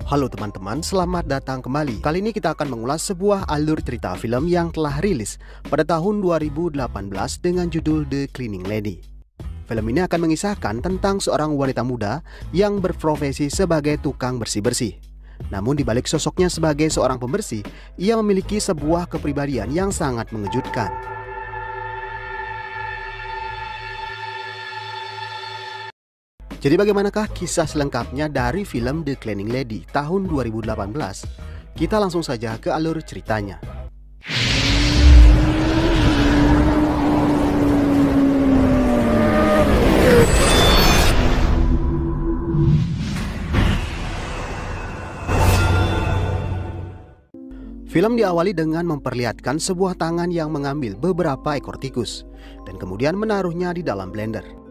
Halo teman-teman, selamat datang kembali. Kali ini kita akan mengulas sebuah alur cerita film yang telah rilis pada tahun 2018 dengan judul The Cleaning Lady. Film ini akan mengisahkan tentang seorang wanita muda yang berprofesi sebagai tukang bersih-bersih. Namun di balik sosoknya sebagai seorang pembersih, ia memiliki sebuah kepribadian yang sangat mengejutkan. Jadi bagaimanakah kisah selengkapnya dari film The Cleaning Lady tahun 2018? Kita langsung saja ke alur ceritanya. Film diawali dengan memperlihatkan sebuah tangan yang mengambil beberapa ekor tikus dan kemudian menaruhnya di dalam blender.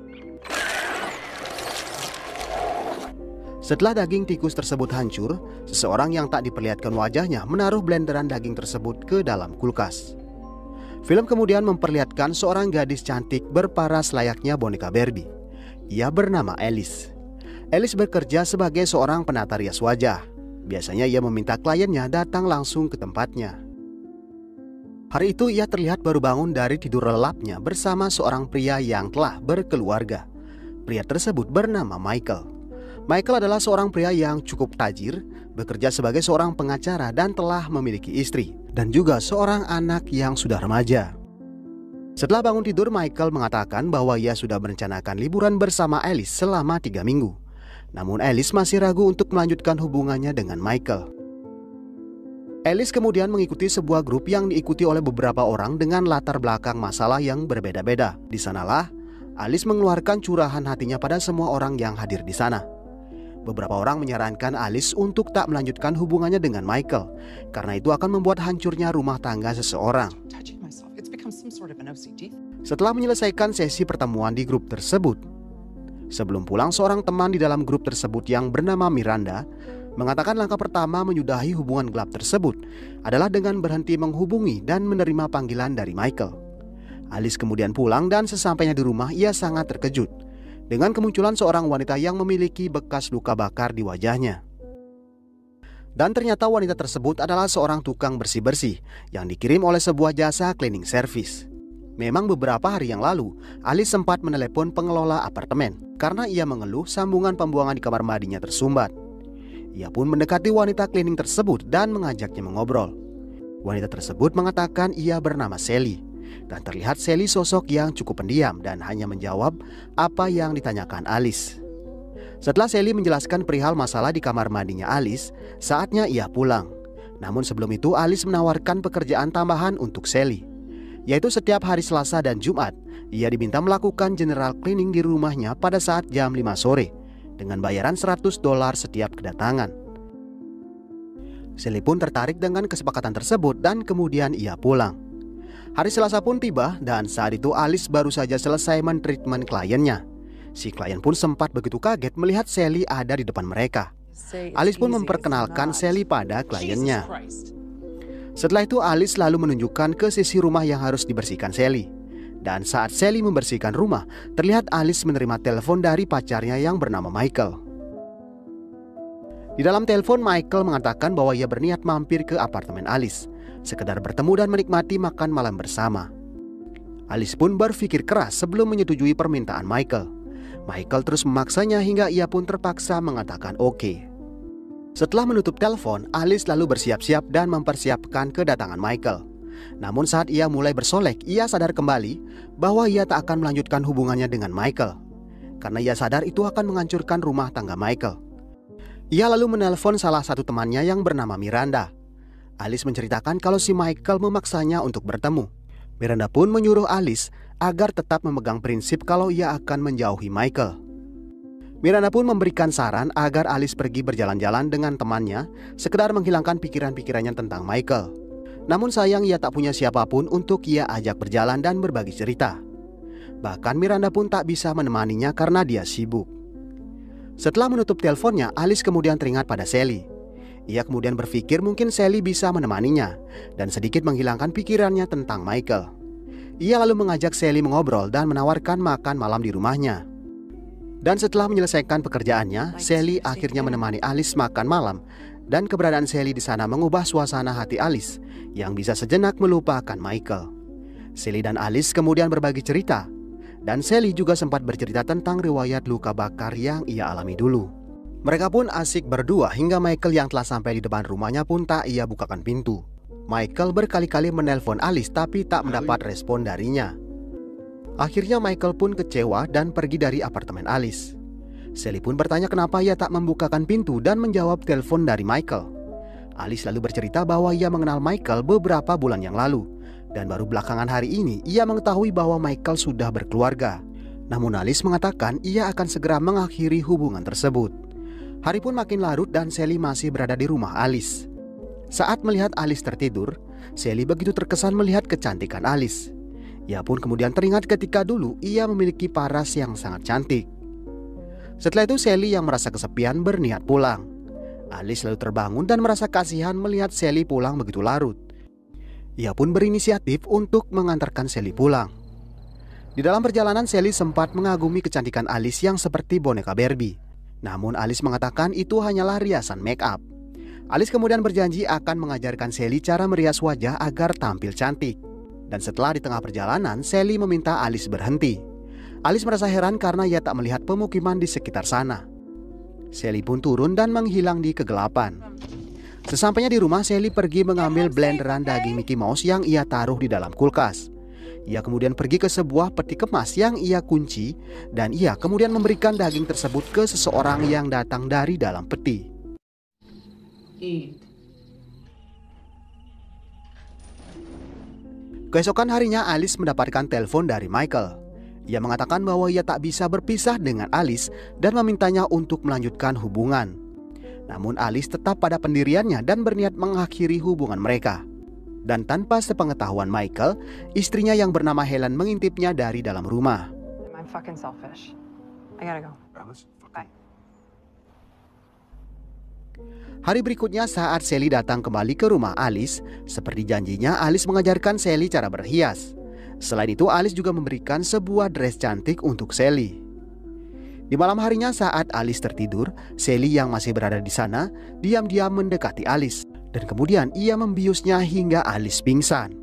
Setelah daging tikus tersebut hancur, seseorang yang tak diperlihatkan wajahnya menaruh blenderan daging tersebut ke dalam kulkas. Film kemudian memperlihatkan seorang gadis cantik berparas layaknya boneka Barbie. Ia bernama Alice. Alice bekerja sebagai seorang penata rias wajah. Biasanya ia meminta kliennya datang langsung ke tempatnya. Hari itu ia terlihat baru bangun dari tidur lelapnya bersama seorang pria yang telah berkeluarga. Pria tersebut bernama Michael. Michael adalah seorang pria yang cukup tajir, bekerja sebagai seorang pengacara dan telah memiliki istri, dan juga seorang anak yang sudah remaja. Setelah bangun tidur, Michael mengatakan bahwa ia sudah merencanakan liburan bersama Alice selama 3 minggu. Namun Alice masih ragu untuk melanjutkan hubungannya dengan Michael. Alice kemudian mengikuti sebuah grup yang diikuti oleh beberapa orang dengan latar belakang masalah yang berbeda-beda. Di sanalah Alice mengeluarkan curahan hatinya pada semua orang yang hadir di sana. Beberapa orang menyarankan Alice untuk tak melanjutkan hubungannya dengan Michael, karena itu akan membuat hancurnya rumah tangga seseorang. Setelah menyelesaikan sesi pertemuan di grup tersebut, sebelum pulang, seorang teman di dalam grup tersebut yang bernama Miranda mengatakan langkah pertama menyudahi hubungan gelap tersebut adalah dengan berhenti menghubungi dan menerima panggilan dari Michael. Alice kemudian pulang dan sesampainya di rumah ia sangat terkejut dengan kemunculan seorang wanita yang memiliki bekas luka bakar di wajahnya. Dan ternyata wanita tersebut adalah seorang tukang bersih-bersih yang dikirim oleh sebuah jasa cleaning service. Memang beberapa hari yang lalu, Alice sempat menelepon pengelola apartemen karena ia mengeluh sambungan pembuangan di kamar mandinya tersumbat. Ia pun mendekati wanita cleaning tersebut dan mengajaknya mengobrol. Wanita tersebut mengatakan ia bernama Sally. Dan terlihat Sally sosok yang cukup pendiam dan hanya menjawab apa yang ditanyakan Alice. Setelah Sally menjelaskan perihal masalah di kamar mandinya Alice, saatnya ia pulang. Namun sebelum itu Alice menawarkan pekerjaan tambahan untuk Sally, yaitu setiap hari Selasa dan Jumat ia diminta melakukan general cleaning di rumahnya pada saat jam 5 sore dengan bayaran $100 setiap kedatangan. Sally pun tertarik dengan kesepakatan tersebut dan kemudian ia pulang. Hari Selasa pun tiba dan saat itu Alice baru saja selesai mentreatment kliennya. Si klien pun sempat begitu kaget melihat Sally ada di depan mereka. Alice pun memperkenalkan Sally pada kliennya. Setelah itu Alice lalu menunjukkan ke sisi rumah yang harus dibersihkan Sally. Dan saat Sally membersihkan rumah, terlihat Alice menerima telepon dari pacarnya yang bernama Michael. Di dalam telepon Michael mengatakan bahwa ia berniat mampir ke apartemen Alice, sekedar bertemu dan menikmati makan malam bersama. Alice pun berpikir keras sebelum menyetujui permintaan Michael. Michael terus memaksanya hingga ia pun terpaksa mengatakan oke. Setelah menutup telepon, Alice lalu bersiap-siap dan mempersiapkan kedatangan Michael. Namun saat ia mulai bersolek, ia sadar kembali bahwa ia tak akan melanjutkan hubungannya dengan Michael, karena ia sadar itu akan menghancurkan rumah tangga Michael. Ia lalu menelpon salah satu temannya yang bernama Miranda. Alice menceritakan kalau si Michael memaksanya untuk bertemu. Miranda pun menyuruh Alice agar tetap memegang prinsip kalau ia akan menjauhi Michael. Miranda pun memberikan saran agar Alice pergi berjalan-jalan dengan temannya, sekedar menghilangkan pikiran-pikirannya tentang Michael. Namun sayang ia tak punya siapapun untuk ia ajak berjalan dan berbagi cerita. Bahkan Miranda pun tak bisa menemaninya karena dia sibuk. Setelah menutup teleponnya, Alice kemudian teringat pada Sally. Ia kemudian berpikir mungkin Sally bisa menemaninya dan sedikit menghilangkan pikirannya tentang Michael. Ia lalu mengajak Sally mengobrol dan menawarkan makan malam di rumahnya. Dan setelah menyelesaikan pekerjaannya, Sally akhirnya menemani Alice makan malam. Dan keberadaan Sally di sana mengubah suasana hati Alice yang bisa sejenak melupakan Michael. Sally dan Alice kemudian berbagi cerita. Dan Sally juga sempat bercerita tentang riwayat luka bakar yang ia alami dulu. Mereka pun asik berdua hingga Michael yang telah sampai di depan rumahnya pun tak ia bukakan pintu. Michael berkali-kali menelpon Alice tapi tak mendapat respon darinya. Akhirnya Michael pun kecewa dan pergi dari apartemen Alice. Sally pun bertanya kenapa ia tak membukakan pintu dan menjawab telepon dari Michael. Alice lalu bercerita bahwa ia mengenal Michael beberapa bulan yang lalu. Dan baru belakangan hari ini ia mengetahui bahwa Michael sudah berkeluarga. Namun Alice mengatakan ia akan segera mengakhiri hubungan tersebut. Hari pun makin larut dan Sally masih berada di rumah Alice. Saat melihat Alice tertidur, Sally begitu terkesan melihat kecantikan Alice. Ia pun kemudian teringat ketika dulu ia memiliki paras yang sangat cantik. Setelah itu Sally yang merasa kesepian berniat pulang. Alice lalu terbangun dan merasa kasihan melihat Sally pulang begitu larut. Ia pun berinisiatif untuk mengantarkan Sally pulang. Di dalam perjalanan Sally sempat mengagumi kecantikan Alice yang seperti boneka Barbie. Namun Alice mengatakan itu hanyalah riasan make up. Alice kemudian berjanji akan mengajarkan Sally cara merias wajah agar tampil cantik. Dan setelah di tengah perjalanan, Sally meminta Alice berhenti. Alice merasa heran karena ia tak melihat pemukiman di sekitar sana. Sally pun turun dan menghilang di kegelapan. Sesampainya di rumah, Sally pergi mengambil blenderan daging Mickey Mouse yang ia taruh di dalam kulkas. Ia kemudian pergi ke sebuah peti kemas yang ia kunci dan ia kemudian memberikan daging tersebut ke seseorang yang datang dari dalam peti. Keesokan harinya Alice mendapatkan telepon dari Michael. Ia mengatakan bahwa ia tak bisa berpisah dengan Alice dan memintanya untuk melanjutkan hubungan. Namun Alice tetap pada pendiriannya dan berniat mengakhiri hubungan mereka. Dan tanpa sepengetahuan Michael, istrinya yang bernama Helen mengintipnya dari dalam rumah. I'm fucking selfish. I gotta go. Bye. Hari berikutnya saat Sally datang kembali ke rumah Alice, seperti janjinya Alice mengajarkan Sally cara berhias. Selain itu Alice juga memberikan sebuah dress cantik untuk Sally. Di malam harinya saat Alice tertidur, Sally yang masih berada di sana diam-diam mendekati Alice. Dan kemudian ia membiusnya hingga Alice pingsan.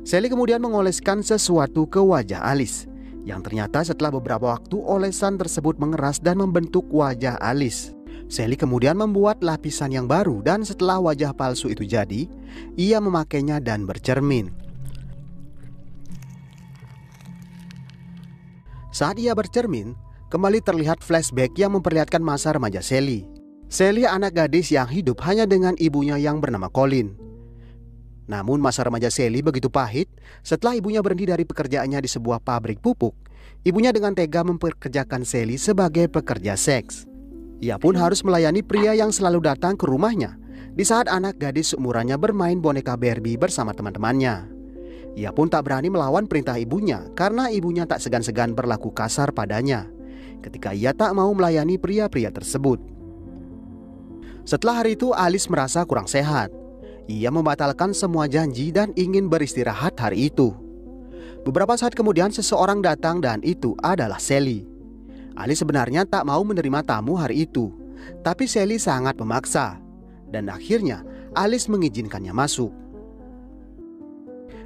Sally kemudian mengoleskan sesuatu ke wajah Alice. Yang ternyata setelah beberapa waktu olesan tersebut mengeras dan membentuk wajah Alice. Sally kemudian membuat lapisan yang baru dan setelah wajah palsu itu jadi, ia memakainya dan bercermin. Saat ia bercermin, kembali terlihat flashback yang memperlihatkan masa remaja Sally. Sally anak gadis yang hidup hanya dengan ibunya yang bernama Colin. Namun masa remaja Sally begitu pahit. Setelah ibunya berhenti dari pekerjaannya di sebuah pabrik pupuk, ibunya dengan tega mempekerjakan Sally sebagai pekerja seks. Ia pun harus melayani pria yang selalu datang ke rumahnya di saat anak gadis seumurannya bermain boneka Barbie bersama teman-temannya. Ia pun tak berani melawan perintah ibunya karena ibunya tak segan-segan berlaku kasar padanya ketika ia tak mau melayani pria-pria tersebut. Setelah hari itu Alice merasa kurang sehat. Ia membatalkan semua janji dan ingin beristirahat hari itu. Beberapa saat kemudian seseorang datang dan itu adalah Sally. Alice sebenarnya tak mau menerima tamu hari itu, tapi Sally sangat memaksa. Dan akhirnya Alice mengizinkannya masuk.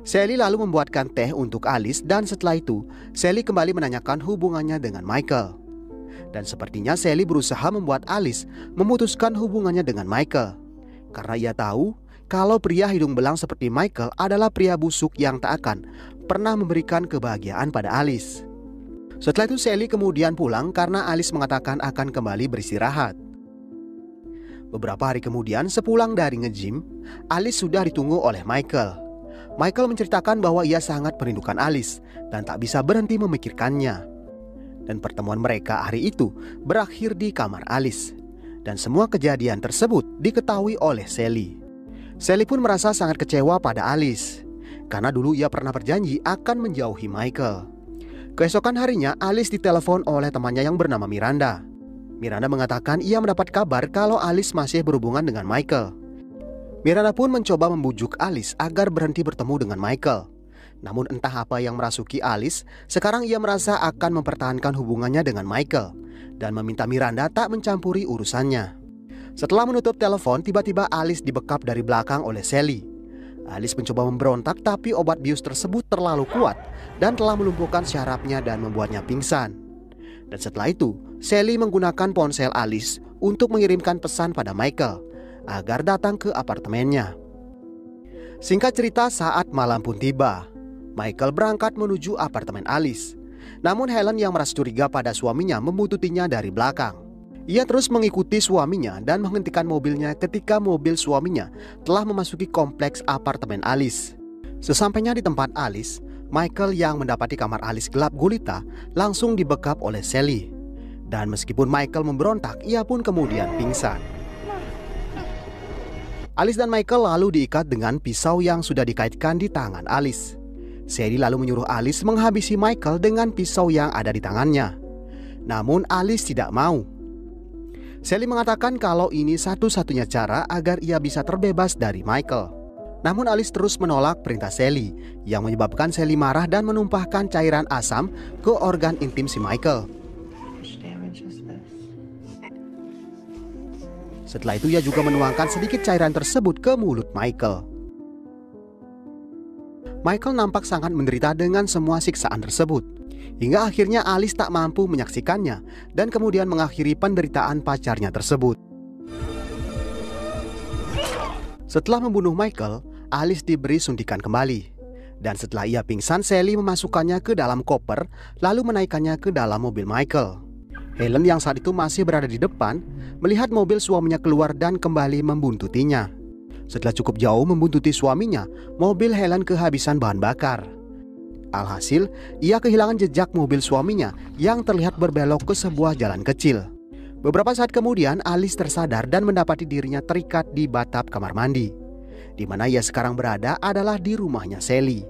Sally lalu membuatkan teh untuk Alice dan setelah itu Sally kembali menanyakan hubungannya dengan Michael. Dan sepertinya Sally berusaha membuat Alice memutuskan hubungannya dengan Michael. Karena ia tahu kalau pria hidung belang seperti Michael adalah pria busuk yang tak akan pernah memberikan kebahagiaan pada Alice. Setelah itu Sally kemudian pulang karena Alice mengatakan akan kembali beristirahat. Beberapa hari kemudian sepulang dari nge-gym, Alice sudah ditunggu oleh Michael. Michael menceritakan bahwa ia sangat merindukan Alice dan tak bisa berhenti memikirkannya. Dan pertemuan mereka hari itu berakhir di kamar Alice. Dan semua kejadian tersebut diketahui oleh Sally. Sally pun merasa sangat kecewa pada Alice karena dulu ia pernah berjanji akan menjauhi Michael. Keesokan harinya Alice ditelepon oleh temannya yang bernama Miranda. Miranda mengatakan ia mendapat kabar kalau Alice masih berhubungan dengan Michael. Miranda pun mencoba membujuk Alice agar berhenti bertemu dengan Michael. Namun entah apa yang merasuki Alice, sekarang ia merasa akan mempertahankan hubungannya dengan Michael dan meminta Miranda tak mencampuri urusannya. Setelah menutup telepon, tiba-tiba Alice dibekap dari belakang oleh Sally. Alice mencoba memberontak, tapi obat bius tersebut terlalu kuat dan telah melumpuhkan syarafnya dan membuatnya pingsan. Dan setelah itu, Sally menggunakan ponsel Alice untuk mengirimkan pesan pada Michael agar datang ke apartemennya. Singkat cerita, saat malam pun tiba. Michael berangkat menuju apartemen Alice. Namun Helen yang merasa curiga pada suaminya membuntutinya dari belakang. Ia terus mengikuti suaminya dan menghentikan mobilnya ketika mobil suaminya telah memasuki kompleks apartemen Alice. Sesampainya di tempat Alice, Michael yang mendapati kamar Alice gelap gulita langsung dibekap oleh Sally. Dan meskipun Michael memberontak, ia pun kemudian pingsan. Alice dan Michael lalu diikat dengan pisau yang sudah dikaitkan di tangan Alice. Sally lalu menyuruh Alice menghabisi Michael dengan pisau yang ada di tangannya. Namun Alice tidak mau. Sally mengatakan kalau ini satu-satunya cara agar ia bisa terbebas dari Michael. Namun Alice terus menolak perintah Sally, yang menyebabkan Sally marah dan menumpahkan cairan asam ke organ intim si Michael. Setelah itu ia juga menuangkan sedikit cairan tersebut ke mulut Michael. Michael nampak sangat menderita dengan semua siksaan tersebut, hingga akhirnya Alice tak mampu menyaksikannya dan kemudian mengakhiri penderitaan pacarnya tersebut. Setelah membunuh Michael, Alice diberi suntikan kembali. Dan setelah ia pingsan, Sally memasukkannya ke dalam koper lalu menaikkannya ke dalam mobil Michael. Helen yang saat itu masih berada di depan melihat mobil suaminya keluar dan kembali membuntutinya. Setelah cukup jauh membuntuti suaminya, mobil Helen kehabisan bahan bakar. Alhasil, ia kehilangan jejak mobil suaminya yang terlihat berbelok ke sebuah jalan kecil. Beberapa saat kemudian, Alice tersadar dan mendapati dirinya terikat di batap kamar mandi. Di mana ia sekarang berada adalah di rumahnya Sally.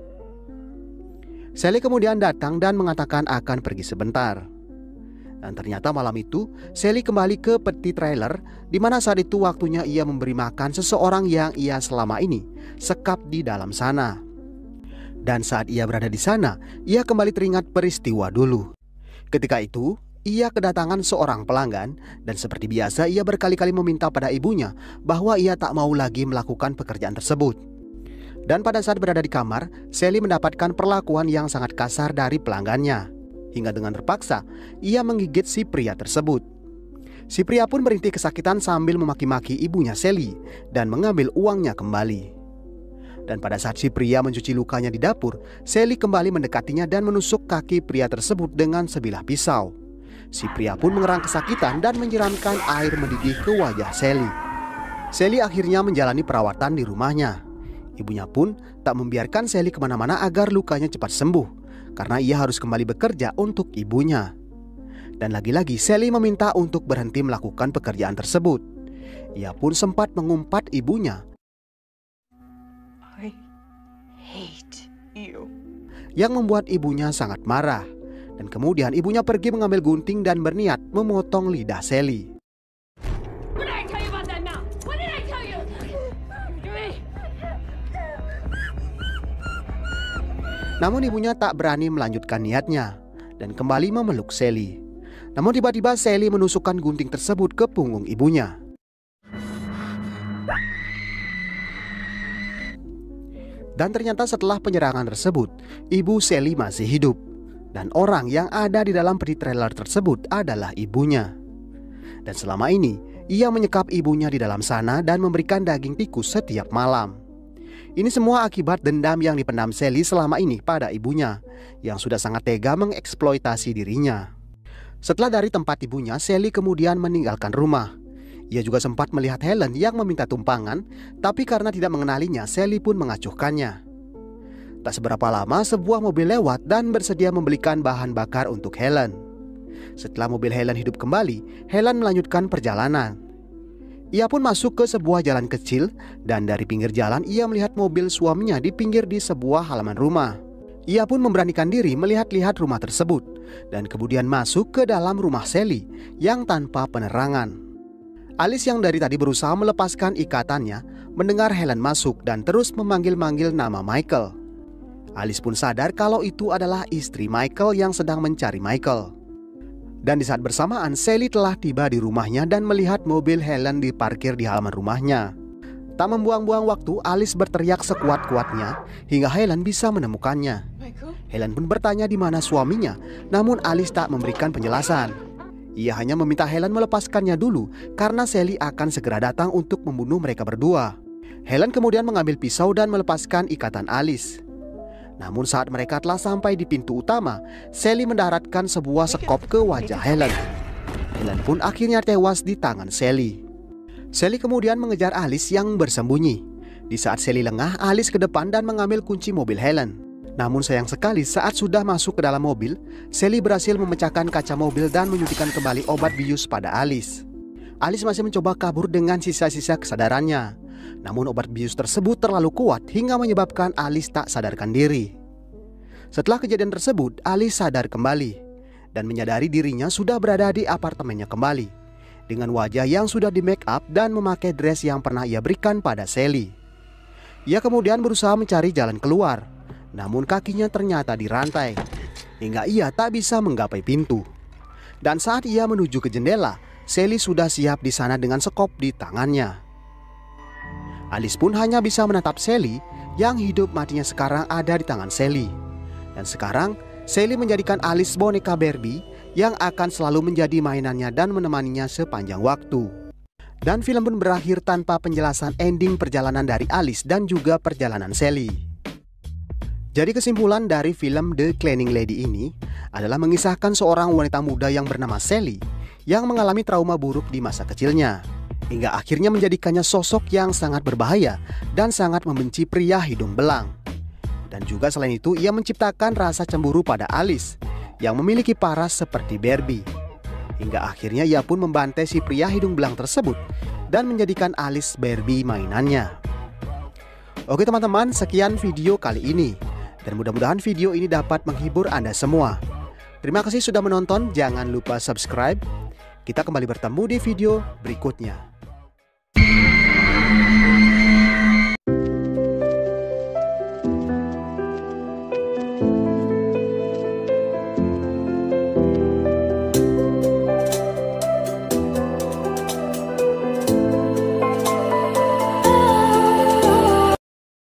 Sally kemudian datang dan mengatakan akan pergi sebentar. Dan ternyata malam itu Sally kembali ke peti trailer, di mana saat itu waktunya ia memberi makan seseorang yang ia selama ini sekap di dalam sana. Dan saat ia berada di sana, ia kembali teringat peristiwa dulu. Ketika itu, ia kedatangan seorang pelanggan dan seperti biasa ia berkali-kali meminta pada ibunya bahwa ia tak mau lagi melakukan pekerjaan tersebut. Dan pada saat berada di kamar, Sally mendapatkan perlakuan yang sangat kasar dari pelanggannya. Hingga dengan terpaksa, ia menggigit si pria tersebut. Si pria pun berhenti kesakitan sambil memaki-maki ibunya Sally dan mengambil uangnya kembali. Dan pada saat si pria mencuci lukanya di dapur, Sally kembali mendekatinya dan menusuk kaki pria tersebut dengan sebilah pisau. Si pria pun mengerang kesakitan dan menyiramkan air mendidih ke wajah Sally. Sally akhirnya menjalani perawatan di rumahnya. Ibunya pun tak membiarkan Sally kemana-mana agar lukanya cepat sembuh, karena ia harus kembali bekerja untuk ibunya. Dan lagi-lagi Sally meminta untuk berhenti melakukan pekerjaan tersebut. Ia pun sempat mengumpat ibunya. I hate you. Yang membuat ibunya sangat marah. Dan kemudian ibunya pergi mengambil gunting dan berniat memotong lidah Sally. What did I tell you about that mouth? What did I tell you? Namun ibunya tak berani melanjutkan niatnya dan kembali memeluk Sally. Namun tiba-tiba Sally menusukkan gunting tersebut ke punggung ibunya. Dan ternyata setelah penyerangan tersebut, ibu Sally masih hidup. Dan orang yang ada di dalam peti trailer tersebut adalah ibunya. Dan selama ini, ia menyekap ibunya di dalam sana dan memberikan daging tikus setiap malam. Ini semua akibat dendam yang dipendam Sally selama ini pada ibunya, yang sudah sangat tega mengeksploitasi dirinya. Setelah dari tempat ibunya, Sally kemudian meninggalkan rumah. Ia juga sempat melihat Helen yang meminta tumpangan, tapi karena tidak mengenalinya, Sally pun mengacuhkannya. Tak seberapa lama, sebuah mobil lewat dan bersedia membelikan bahan bakar untuk Helen. Setelah mobil Helen hidup kembali, Helen melanjutkan perjalanan. Ia pun masuk ke sebuah jalan kecil, dan dari pinggir jalan ia melihat mobil suaminya di pinggir di sebuah halaman rumah. Ia pun memberanikan diri melihat-lihat rumah tersebut, dan kemudian masuk ke dalam rumah Sally yang tanpa penerangan. Alice yang dari tadi berusaha melepaskan ikatannya mendengar Helen masuk dan terus memanggil-manggil nama Michael. Alice pun sadar kalau itu adalah istri Michael yang sedang mencari Michael. Dan di saat bersamaan, Sally telah tiba di rumahnya dan melihat mobil Helen diparkir di halaman rumahnya. Tak membuang-buang waktu, Alice berteriak sekuat-kuatnya hingga Helen bisa menemukannya. Helen pun bertanya di mana suaminya, namun Alice tak memberikan penjelasan. Ia hanya meminta Helen melepaskannya dulu karena Sally akan segera datang untuk membunuh mereka berdua. Helen kemudian mengambil pisau dan melepaskan ikatan Alice. Namun saat mereka telah sampai di pintu utama, Sally mendaratkan sebuah sekop ke wajah Helen. Helen pun akhirnya tewas di tangan Sally. Sally kemudian mengejar Alice yang bersembunyi. Di saat Sally lengah, Alice ke depan dan mengambil kunci mobil Helen. Namun sayang sekali saat sudah masuk ke dalam mobil, Sally berhasil memecahkan kaca mobil dan menyuntikkan kembali obat bius pada Alice. Alice masih mencoba kabur dengan sisa-sisa kesadarannya. Namun obat bius tersebut terlalu kuat hingga menyebabkan Alice tak sadarkan diri. Setelah kejadian tersebut, Alice sadar kembali dan menyadari dirinya sudah berada di apartemennya kembali dengan wajah yang sudah di make up dan memakai dress yang pernah ia berikan pada Sally. Ia kemudian berusaha mencari jalan keluar, namun kakinya ternyata dirantai hingga ia tak bisa menggapai pintu. Dan saat ia menuju ke jendela, Sally sudah siap di sana dengan sekop di tangannya. Alice pun hanya bisa menatap Sally yang hidup matinya sekarang ada di tangan Sally. Dan sekarang Sally menjadikan Alice boneka Barbie yang akan selalu menjadi mainannya dan menemaninya sepanjang waktu. Dan film pun berakhir tanpa penjelasan ending perjalanan dari Alice dan juga perjalanan Sally. Jadi kesimpulan dari film The Cleaning Lady ini adalah mengisahkan seorang wanita muda yang bernama Sally yang mengalami trauma buruk di masa kecilnya, hingga akhirnya menjadikannya sosok yang sangat berbahaya dan sangat membenci pria hidung belang. Dan juga selain itu ia menciptakan rasa cemburu pada Alice yang memiliki paras seperti Barbie. Hingga akhirnya ia pun membantai si pria hidung belang tersebut dan menjadikan Alice Barbie mainannya. Oke teman-teman, sekian video kali ini. Dan mudah-mudahan video ini dapat menghibur Anda semua. Terima kasih sudah menonton, jangan lupa subscribe. Kita kembali bertemu di video berikutnya.